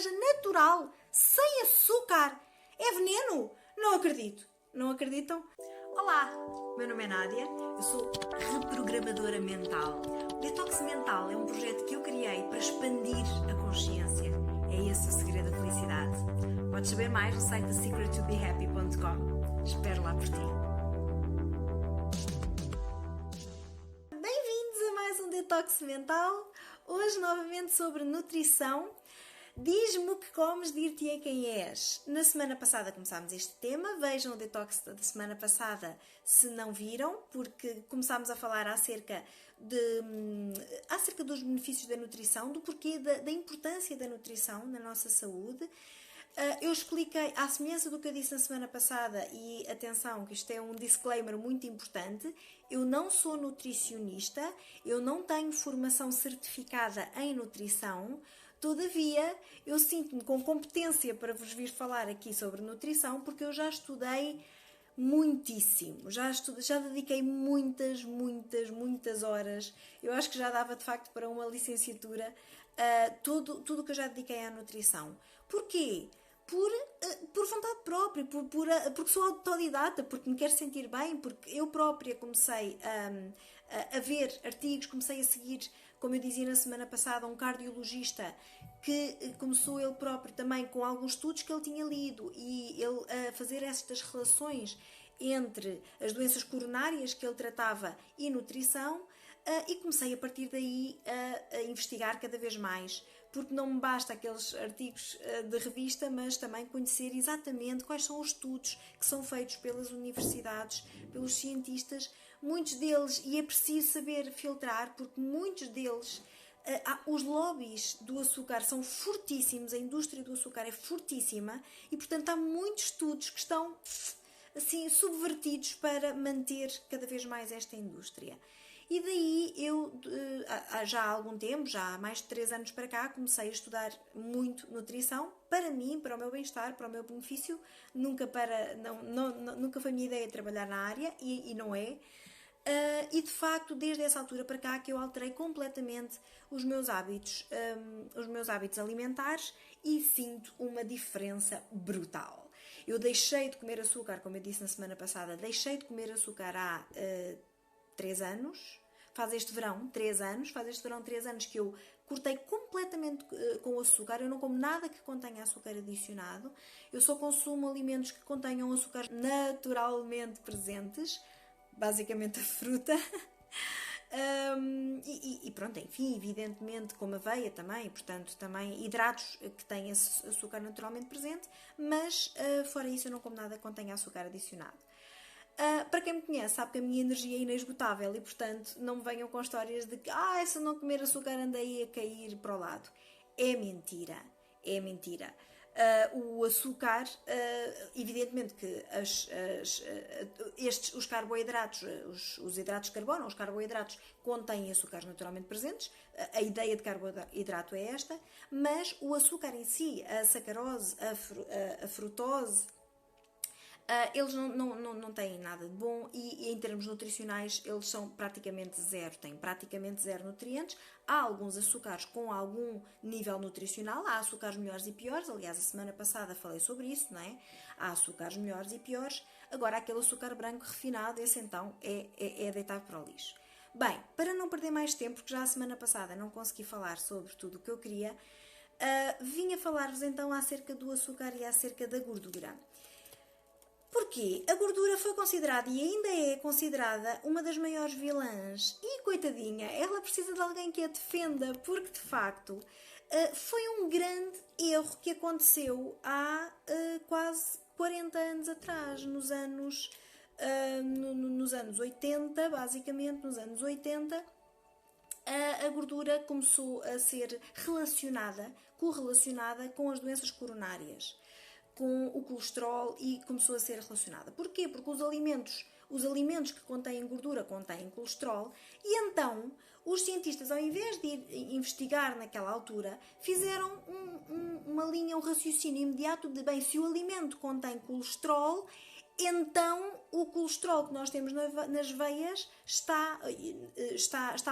laranja natural, sem açúcar. É veneno? Não acredito. Não acreditam? Olá, meu nome é Nádia, eu sou reprogramadora mental. O Detox Mental é um projeto que eu criei para expandir a consciência. É esse o segredo da felicidade. Podes saber mais no site secrettobehappy.com. Espero lá por ti. Bem-vindos a mais um Detox Mental. Hoje novamente sobre nutrição. Diz-me o que comes, dir-te-ei quem és. Na semana passada começámos este tema, vejam o detox da semana passada se não viram, porque começámos a falar acerca dos benefícios da nutrição, do porquê da importância da nutrição na nossa saúde. Eu expliquei, à semelhança do que eu disse na semana passada, e atenção que isto é um disclaimer muito importante, eu não sou nutricionista, eu não tenho formação certificada em nutrição. Todavia, eu sinto-me com competência para vos vir falar aqui sobre nutrição, porque eu já estudei muitíssimo, já dediquei muitas horas. Eu acho que já dava de facto para uma licenciatura tudo o que eu já dediquei à nutrição. Porquê? Por vontade própria, porque sou autodidata, porque me quero sentir bem, porque eu própria comecei a ver artigos, comecei a seguir, como eu dizia na semana passada, um cardiologista que começou ele próprio também com alguns estudos que ele tinha lido e ele a fazer estas relações entre as doenças coronárias que ele tratava e nutrição. E comecei a partir daí a investigar cada vez mais, porque não me basta aqueles artigos de revista, mas também conhecer exatamente quais são os estudos que são feitos pelas universidades, pelos cientistas, muitos deles, e é preciso saber filtrar, porque muitos deles, os lobbies do açúcar são fortíssimos, a indústria do açúcar é fortíssima, e portanto há muitos estudos que estão assim subvertidos para manter cada vez mais esta indústria. E daí eu, já há algum tempo, já há mais de 3 anos para cá, comecei a estudar muito nutrição, para mim, para o meu bem-estar, para o meu benefício, nunca foi a minha ideia trabalhar na área, e não é. E de facto, desde essa altura para cá que eu alterei completamente os meus hábitos alimentares, e sinto uma diferença brutal. Eu deixei de comer açúcar, como eu disse na semana passada, deixei de comer açúcar há 3 anos, faz este verão 3 anos que eu cortei completamente com o açúcar. Eu não como nada que contenha açúcar adicionado, eu só consumo alimentos que contenham açúcar naturalmente presentes, basicamente a fruta. E pronto, enfim, evidentemente como aveia também, portanto também hidratos que têm açúcar naturalmente presente, mas fora isso eu não como nada que contenha açúcar adicionado. Para quem me conhece sabe que a minha energia é inesgotável e portanto não me venham com histórias de que se eu não comer açúcar andei a cair para o lado. É mentira, é mentira. O açúcar, evidentemente que os carboidratos, os hidratos de carbono, os carboidratos contêm açúcares naturalmente presentes, a ideia de carboidrato é esta, mas o açúcar em si, a sacarose, a frutose, eles não têm nada de bom, e em termos nutricionais eles são praticamente zero, têm praticamente zero nutrientes. Há alguns açúcares com algum nível nutricional, há açúcares melhores e piores, aliás a semana passada falei sobre isso, não é? Há açúcares melhores e piores. Agora aquele açúcar branco refinado, esse então é deitado para o lixo. Bem, para não perder mais tempo, porque já a semana passada não consegui falar sobre tudo o que eu queria, vim a falar-vos então acerca do açúcar e acerca da gordura. Porquê? A gordura foi considerada e ainda é considerada uma das maiores vilãs, e coitadinha, ela precisa de alguém que a defenda, porque de facto foi um grande erro que aconteceu há quase 40 anos atrás, nos anos 80, basicamente nos anos 80, a gordura começou a ser correlacionada com as doenças coronárias, com o colesterol, e começou a ser relacionada. Porquê? Porque os alimentos que contêm gordura contêm colesterol, e então os cientistas, ao invés de investigar naquela altura, fizeram uma linha, um raciocínio imediato de, bem, se o alimento contém colesterol, então o colesterol que nós temos nas veias está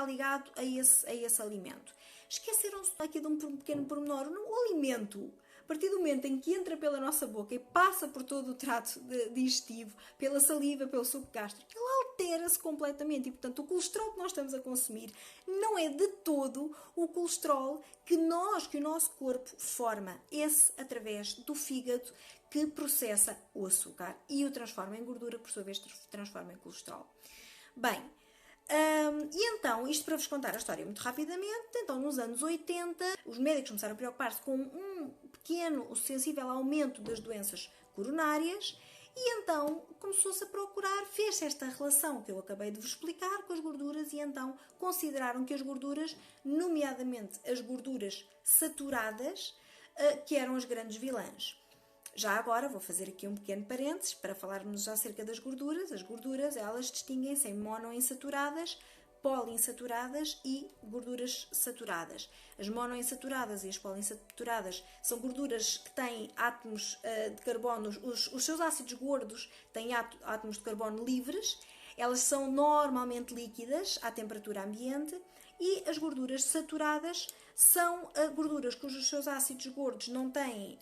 ligado a esse alimento. Esqueceram-se aqui de um pequeno pormenor. O alimento, a partir do momento em que entra pela nossa boca e passa por todo o trato digestivo, pela saliva, pelo suco gástrico, ele altera-se completamente. E, portanto, o colesterol que nós estamos a consumir não é de todo o colesterol que o nosso corpo forma. Esse através do fígado, que processa o açúcar e o transforma em gordura, por sua vez transforma em colesterol. Bem, e então, isto para vos contar a história muito rapidamente, então nos anos 80, os médicos começaram a preocupar-se com um pequeno, sensível aumento das doenças coronárias e então começou-se a procurar, fez esta relação que eu acabei de vos explicar com as gorduras e então consideraram que as gorduras, nomeadamente as gorduras saturadas, que eram as grandes vilãs. Já agora vou fazer aqui um pequeno parênteses para falarmos acerca das gorduras. As gorduras, elas distinguem-se em monoinsaturadas, poliinsaturadas e gorduras saturadas. As monoinsaturadas e as poliinsaturadas são gorduras que têm átomos de carbono, os seus ácidos gordos têm átomos de carbono livres, elas são normalmente líquidas à temperatura ambiente e as gorduras saturadas são gorduras cujos seus ácidos gordos não têm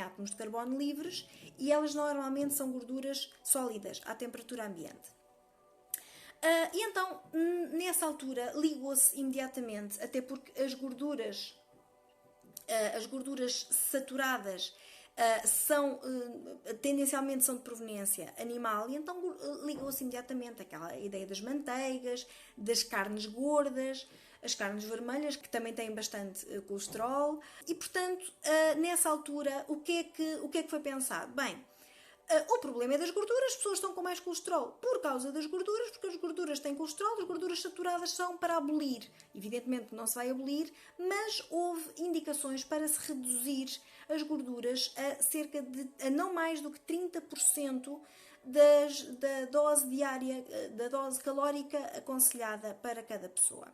átomos de carbono livres e elas normalmente são gorduras sólidas à temperatura ambiente. E então, nessa altura, ligou-se imediatamente, até porque as gorduras saturadas tendencialmente são de proveniência animal e então ligou-se imediatamente àquela ideia das manteigas, das carnes gordas, as carnes vermelhas, que também têm bastante colesterol. E, portanto, nessa altura, o que é que foi pensado? Bem, o problema é das gorduras, as pessoas estão com mais colesterol por causa das gorduras, porque as gorduras têm colesterol, as gorduras saturadas são para abolir. Evidentemente não se vai abolir, mas houve indicações para se reduzir as gorduras a não mais do que 30% da dose diária, da dose calórica aconselhada para cada pessoa.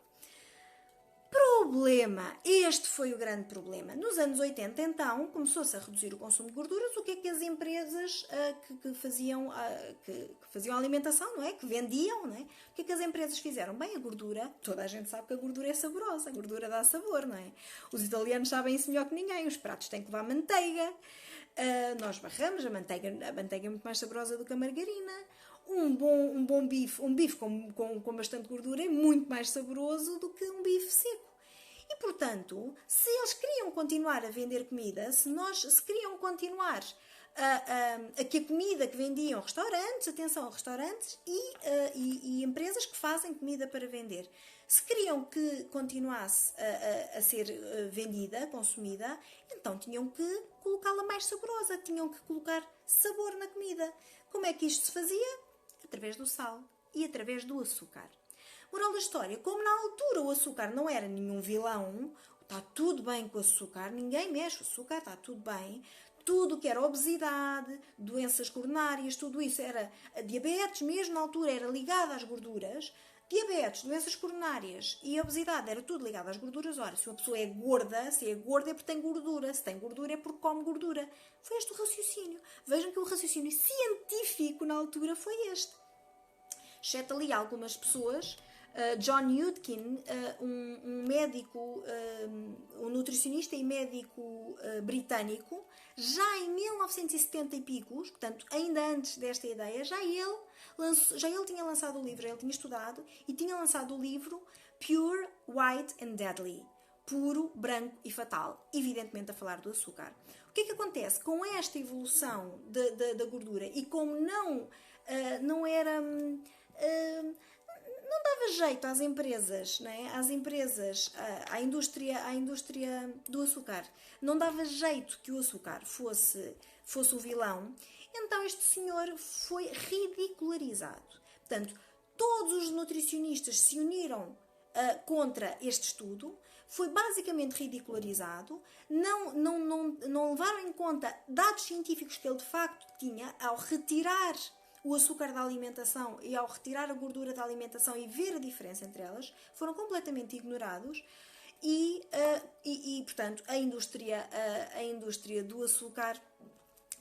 Problema, este foi o grande problema. Nos anos 80, então, começou-se a reduzir o consumo de gorduras. O que é que as empresas que faziam alimentação, não é? Que vendiam, não é? O que é que as empresas fizeram? Bem, a gordura, toda a gente sabe que a gordura é saborosa, a gordura dá sabor, não é? Os italianos sabem isso melhor que ninguém, os pratos têm que levar manteiga, nós barramos, a manteiga é muito mais saborosa do que a margarina. Um bom bife, com bastante gordura é muito mais saboroso do que um bife seco. E, portanto, se eles queriam continuar a vender comida, se queriam continuar que a comida que vendiam restaurantes e empresas que fazem comida para vender, se queriam que continuasse a ser vendida, consumida, então tinham que colocá-la mais saborosa, tinham que colocar sabor na comida. Como é que isto se fazia? Através do sal e através do açúcar. Moral da história, como na altura o açúcar não era nenhum vilão, está tudo bem com o açúcar, ninguém mexe o açúcar, está tudo bem. Tudo que era obesidade, doenças coronárias, tudo isso era diabetes, mesmo na altura era ligado às gorduras. Diabetes, doenças coronárias e obesidade, era tudo ligado às gorduras. Ora, se uma pessoa é gorda, se é gorda é porque tem gordura, se tem gordura é porque come gordura. Foi este o raciocínio. Vejam que o raciocínio científico na altura foi este. Exceto ali algumas pessoas, John Yudkin, um médico, um nutricionista e médico britânico, já em 1970 e picos, portanto, ainda antes desta ideia, já ele tinha lançado o livro, ele tinha estudado e tinha lançado o livro Pure, White and Deadly, puro, branco e fatal, evidentemente a falar do açúcar. O que é que acontece? Com esta evolução da gordura e como não era... não dava jeito às empresas, não é? À indústria do açúcar. Não dava jeito que o açúcar fosse o vilão. Então este senhor foi ridicularizado. Portanto, todos os nutricionistas se uniram contra este estudo. Foi basicamente ridicularizado. Não levaram em conta dados científicos que ele de facto tinha ao retirar o açúcar da alimentação e ao retirar a gordura da alimentação e ver a diferença entre elas, foram completamente ignorados e portanto, a indústria do açúcar,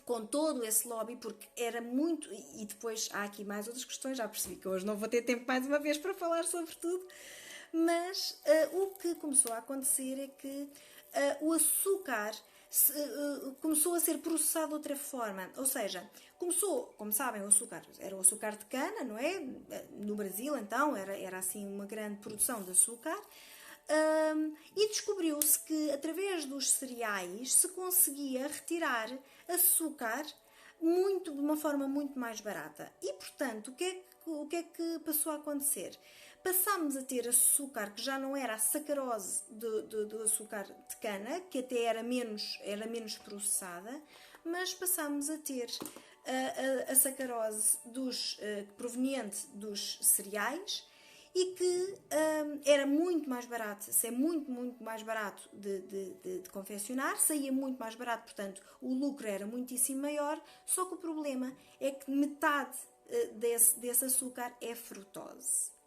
com todo esse lobby, porque era muito... E depois há aqui mais outras questões, já percebi que hoje não vou ter tempo mais uma vez para falar sobre tudo, Mas o que começou a acontecer é que o açúcar começou a ser processado de outra forma. Ou seja, começou, como sabem, o açúcar era o açúcar de cana, não é? No Brasil, então, era assim uma grande produção de açúcar. E descobriu-se que através dos cereais se conseguia retirar açúcar de uma forma muito mais barata. E, portanto, o que é que passou a acontecer? Passámos a ter açúcar que já não era a sacarose do açúcar de cana, que até era menos processada, mas passámos a ter a sacarose proveniente dos cereais e que era muito mais barato, é muito mais barato de confeccionar, saía muito mais barato, portanto o lucro era muitíssimo maior, só que o problema é que metade desse açúcar é frutose.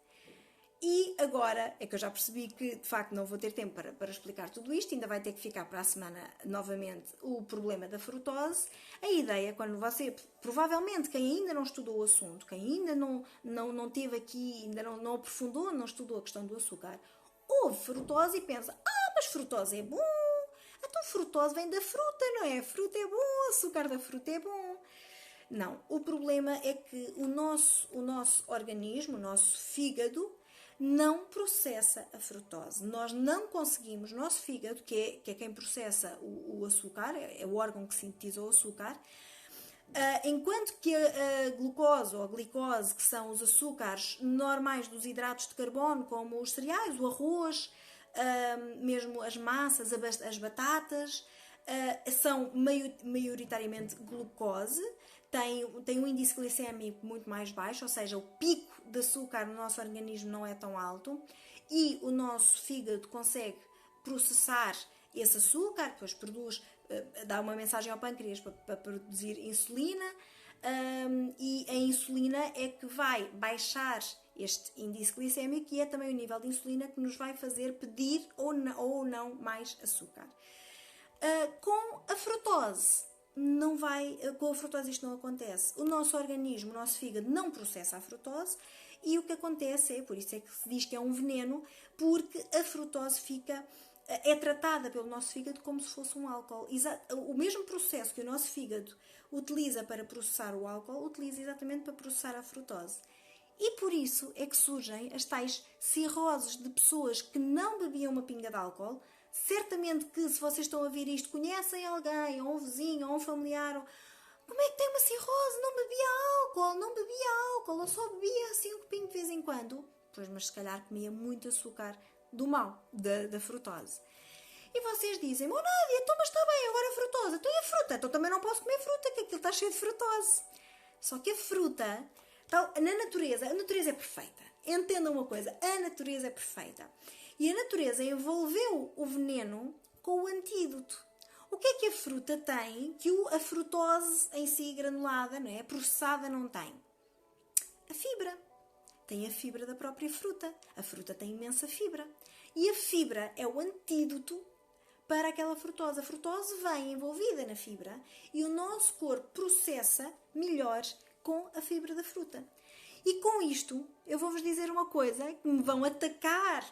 E agora é que eu já percebi que de facto não vou ter tempo para explicar tudo isto, ainda vai ter que ficar para a semana novamente o problema da frutose. A ideia, quando você, provavelmente quem ainda não estudou o assunto, quem ainda não teve aqui, ainda não aprofundou, não estudou a questão do açúcar, ouve frutose e pensa, mas frutose é bom, então frutose vem da fruta, não é? A fruta é bom, o açúcar da fruta é bom. Não, o problema é que o nosso organismo, o nosso fígado, não processa a frutose. Nós não conseguimos, o nosso fígado, que é quem processa o açúcar, é o órgão que sintetiza o açúcar, enquanto que a glucose ou a glicose, que são os açúcares normais dos hidratos de carbono, como os cereais, o arroz, mesmo as massas, as batatas, são maioritariamente glucose, tem um índice glicémico muito mais baixo, ou seja, o pico de açúcar no nosso organismo não é tão alto e o nosso fígado consegue processar esse açúcar, depois dá uma mensagem ao pâncreas para produzir insulina, e a insulina é que vai baixar este índice glicémico e é também o nível de insulina que nos vai fazer pedir ou não mais açúcar. Com a frutose isto não acontece. O nosso organismo, o nosso fígado não processa a frutose e o que acontece por isso é que se diz que é um veneno, porque a frutose é tratada pelo nosso fígado como se fosse um álcool. O mesmo processo que o nosso fígado utiliza para processar o álcool, utiliza exatamente para processar a frutose. E por isso é que surgem as tais cirroses de pessoas que não bebiam uma pinga de álcool. Certamente que, se vocês estão a ouvir isto, conhecem alguém, ou um vizinho, ou um familiar, como é que tem uma cirrose? Não bebia álcool, ou só bebia assim um copinho de vez em quando. Pois, mas se calhar comia muito açúcar do mal, da frutose. E vocês dizem, Nádia, então mas está bem, agora a frutose, então e a fruta? Então também não posso comer fruta, que aquilo está cheio de frutose. Só que a fruta, na natureza, a natureza é perfeita. Entendam uma coisa, a natureza é perfeita. E a natureza envolveu o veneno com o antídoto. O que é que a fruta tem que a frutose em si granulada, não é? Processada, não tem? A fibra. Tem a fibra da própria fruta. A fruta tem imensa fibra. E a fibra é o antídoto para aquela frutose. A frutose vem envolvida na fibra e o nosso corpo processa melhor com a fibra da fruta. E com isto, eu vou-vos dizer uma coisa que me vão atacar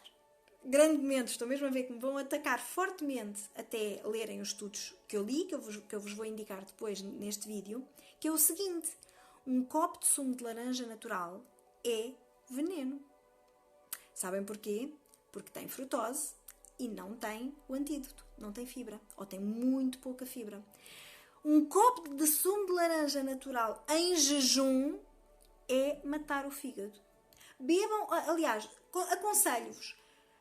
grandemente, estou mesmo a ver que me vão atacar fortemente até lerem os estudos que eu li, que eu vos vou indicar depois neste vídeo, que é o seguinte: um copo de sumo de laranja natural é veneno. Sabem porquê? Porque tem frutose e não tem o antídoto, não tem fibra, ou tem muito pouca fibra. Um copo de sumo de laranja natural em jejum é matar o fígado. Bebam, aliás, aconselho-vos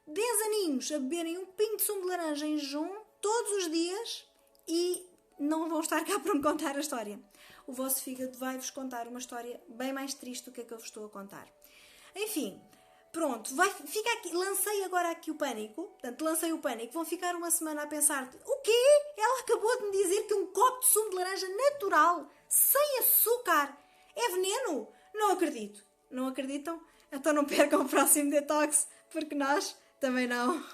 10 aninhos a beberem um pingo de sumo de laranja em jejum todos os dias e não vão estar cá para me contar a história. O vosso fígado vai-vos contar uma história bem mais triste do que a que eu vos estou a contar. Enfim, pronto, fica aqui, lancei agora aqui o pânico, portanto lancei o pânico, vão ficar uma semana a pensar, o quê? Ela acabou de me dizer que um copo de sumo de laranja natural, sem açúcar, é veneno? Não acredito. Não acreditam? Então não percam o próximo detox, porque nós também não.